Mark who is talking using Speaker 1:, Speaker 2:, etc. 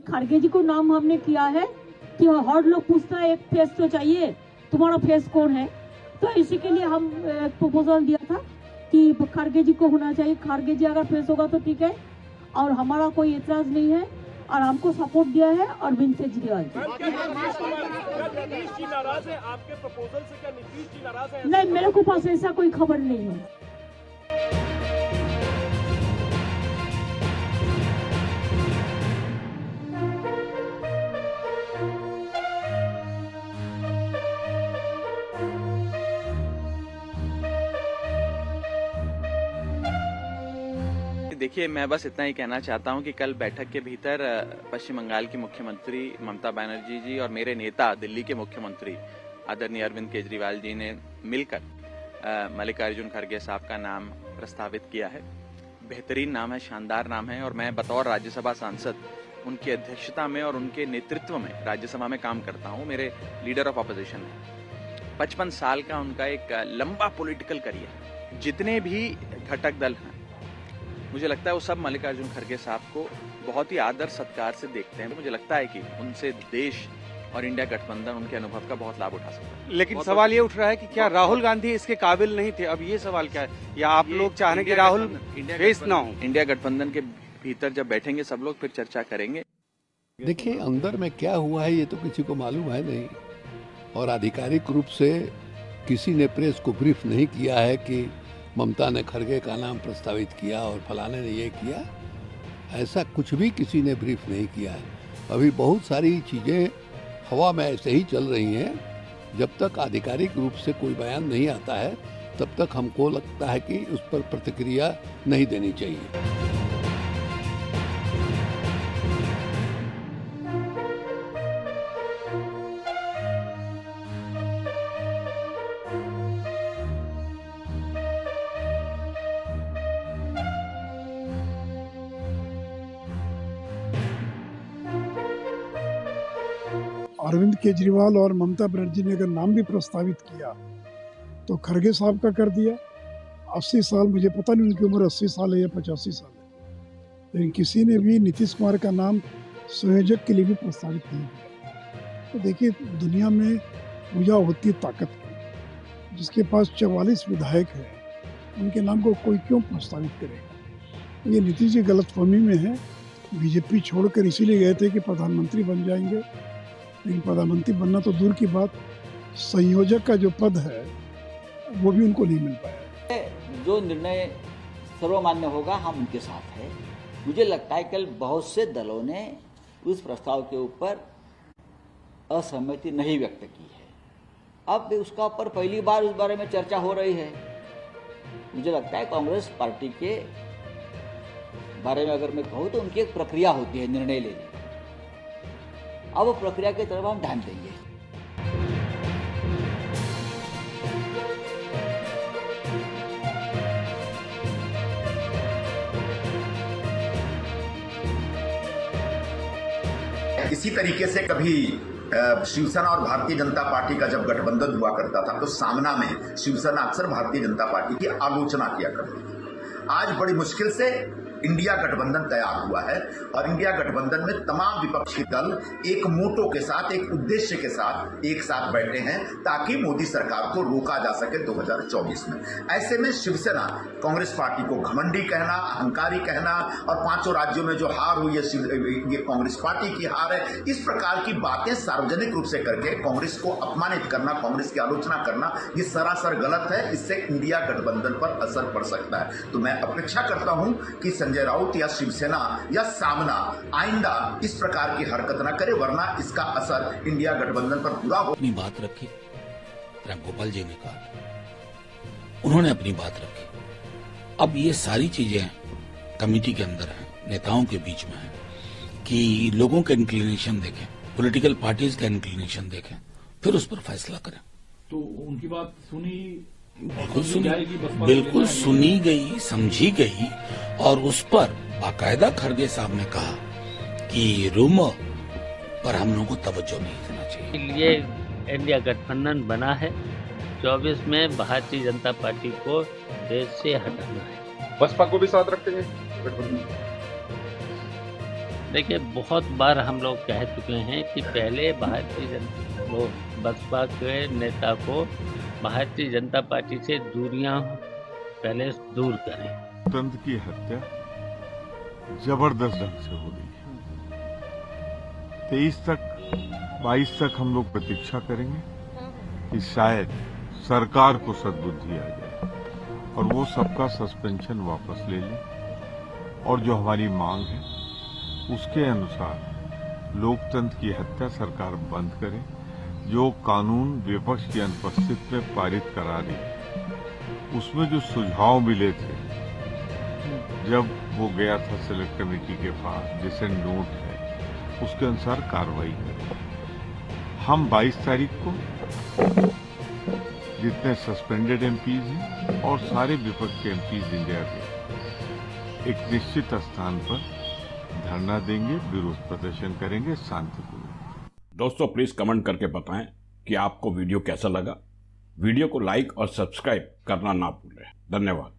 Speaker 1: खड़गे जी को नाम हमने किया है कि हर लोग पूछता है एक फेस तो चाहिए, तुम्हारा फेस कौन है, तो इसी के लिए हम प्रपोजल दिया था कि खड़गे जी को होना चाहिए। खड़गे जी अगर फेस होगा तो ठीक है, और हमारा कोई एतराज नहीं है, और हमको सपोर्ट दिया है अरविंद केजरीवाल जी।
Speaker 2: नीतीश जी नाराज है आपके प्रपोजल से? क्या नीतीश जी नाराज है?
Speaker 1: नहीं, मेरे को पास ऐसा कोई खबर नहीं है।
Speaker 3: देखिए, मैं बस इतना ही कहना चाहता हूं कि कल बैठक के भीतर पश्चिम बंगाल की मुख्यमंत्री ममता बनर्जी जी और मेरे नेता दिल्ली के मुख्यमंत्री आदरणीय अरविंद केजरीवाल जी ने मिलकर मल्लिकार्जुन खड़गे साहब का नाम प्रस्तावित किया है। बेहतरीन नाम है, शानदार नाम है, और मैं बतौर राज्यसभा सांसद उनकी अध्यक्षता में और उनके नेतृत्व में राज्यसभा में काम करता हूं। मेरे लीडर ऑफ अपोजिशन है। 55 साल का उनका एक लंबा पॉलिटिकल करियर। जितने भी घटक दल हैं, मुझे लगता है वो सब मल्लिकार्जुन खड़गे साहब को बहुत ही आदर सत्कार से देखते हैं। मुझे लगता है कि उनसे देश और इंडिया गठबंधन उनके अनुभव का बहुत लाभ उठा सकता है।
Speaker 4: लेकिन सवाल ये उठ रहा है कि क्या राहुल गांधी इसके काबिल नहीं थे? अब ये सवाल क्या है, या आप लोग चाह रहे हैं कि राहुल फेस ना हो?
Speaker 3: इंडिया गठबंधन के भीतर जब बैठेंगे सब लोग, फिर चर्चा करेंगे।
Speaker 5: देखिए, अंदर में क्या हुआ है ये तो किसी को मालूम है नहीं, और आधिकारिक रूप से किसी ने प्रेस को ब्रीफ नहीं किया है कि ममता ने खड़गे का नाम प्रस्तावित किया और फलाने ने ये किया। ऐसा कुछ भी किसी ने ब्रीफ नहीं किया है। अभी बहुत सारी चीज़ें हवा में ऐसे ही चल रही हैं। जब तक आधिकारिक रूप से कोई बयान नहीं आता है तब तक हमको लगता है कि उस पर प्रतिक्रिया नहीं देनी चाहिए।
Speaker 6: अरविंद केजरीवाल और ममता बनर्जी ने अगर नाम भी प्रस्तावित किया तो खड़गे साहब का कर दिया। 80 साल, मुझे पता नहीं उनकी उम्र 80 साल है या 85 साल है, लेकिन किसी ने भी नीतीश कुमार का नाम संयोजक के लिए भी प्रस्तावित नहीं किया। तो देखिए, दुनिया में पूजा होती है ताकत की। जिसके पास 44 विधायक हैं, उनके नाम को कोई क्यों प्रस्तावित करेगा? ये नीतीश जी गलतफहमी में है। बीजेपी छोड़कर इसीलिए गए थे कि प्रधानमंत्री बन जाएंगे, लेकिन प्रधानमंत्री बनना तो दूर की बात, संयोजक का जो पद है वो भी उनको नहीं मिल पाया।
Speaker 7: जो निर्णय सर्वमान्य होगा हम उनके साथ हैं। मुझे लगता है कल बहुत से दलों ने उस प्रस्ताव के ऊपर असहमति नहीं व्यक्त की है। अब उसका ऊपर पहली बार उस बारे में चर्चा हो रही है। मुझे लगता है कांग्रेस पार्टी के बारे में अगर मैं कहूँ तो उनकी एक प्रक्रिया होती है निर्णय लेने की। अब वो प्रक्रिया की तरफ हम ध्यान देंगे।
Speaker 8: इसी तरीके से कभी शिवसेना और भारतीय जनता पार्टी का जब गठबंधन हुआ करता था तो सामना में शिवसेना अक्सर भारतीय जनता पार्टी की आलोचना किया करती थी। आज बड़ी मुश्किल से इंडिया गठबंधन तैयार हुआ है, और इंडिया गठबंधन में तमाम विपक्षी दल एक मोटो के साथ, एक उद्देश्य के साथ एक साथ बैठे हैं ताकि मोदी सरकार को रोका जा सके 2024 में। ऐसे में शिवसेना कांग्रेस पार्टी को घमंडी कहना, अहंकारी कहना, और 5 राज्यों में जो हार हुई है ये कांग्रेस पार्टी की हार है, इस प्रकार की बातें सार्वजनिक रूप से करके कांग्रेस को अपमानित करना, कांग्रेस की आलोचना करना, ये सरासर गलत है। इससे इंडिया गठबंधन पर असर पड़ सकता है। तो मैं अपेक्षा करता हूं कि संजय राउत या शिवसेना या सामना आइंदा इस प्रकार की हरकत न करे, वरना इसका असर इंडिया गठबंधन पर पूरा हो।
Speaker 9: अपनी बात रखी, राम गोपाल जी ने कहा, उन्होंने अपनी बात रखी। अब ये सारी चीजें कमेटी के अंदर हैं, नेताओं के बीच में है कि लोगों के इंक्लिनेशन देखें, पॉलिटिकल पार्टीज का इंक्लिनेशन देखें, फिर उस पर फैसला करें।
Speaker 2: तो उनकी बात
Speaker 9: बिल्कुल सुनी गई, समझी गई, और उस पर बाकायदा खड़गे साहब ने कहा कि रूमर पर हम लोगों को तवज्जो नहीं देना चाहिए।
Speaker 10: ये इंडिया गठबंधन बना है, 24 में भारतीय जनता पार्टी को देश से हटाना है।
Speaker 2: बसपा को भी साथ रखेंगे गठबंधन?
Speaker 10: देखिए, बहुत बार हम लोग कह चुके हैं कि पहले बसपा के नेता को भारतीय जनता पार्टी से दूरियां पहले दूर करें।
Speaker 11: लोकतंत्र की हत्या जबरदस्त ढंग से हो रही है। 22 तक हम लोग प्रतीक्षा करेंगे कि शायद सरकार को सद्बुद्धि आ जाए और वो सबका सस्पेंशन वापस ले ले और जो हमारी मांग है उसके अनुसार लोकतंत्र की हत्या सरकार बंद करे। जो कानून विपक्ष की अनुपस्थिति में पारित करा रही उसमें जो सुझाव मिले थे जब वो गया था सिलेक्ट कमेटी के पास, डिसेंट नोट है, उसके अनुसार कार्रवाई करें। हम 22 तारीख को जितने सस्पेंडेड एमपीज हैं और सारे विपक्ष के एमपीज इंडिया के एक निश्चित स्थान पर धरना देंगे, विरोध प्रदर्शन करेंगे शांतिपूर्ण।
Speaker 12: दोस्तों प्लीज कमेंट करके बताएं कि आपको वीडियो कैसा लगा। वीडियो को लाइक और सब्सक्राइब करना ना भूलें। धन्यवाद।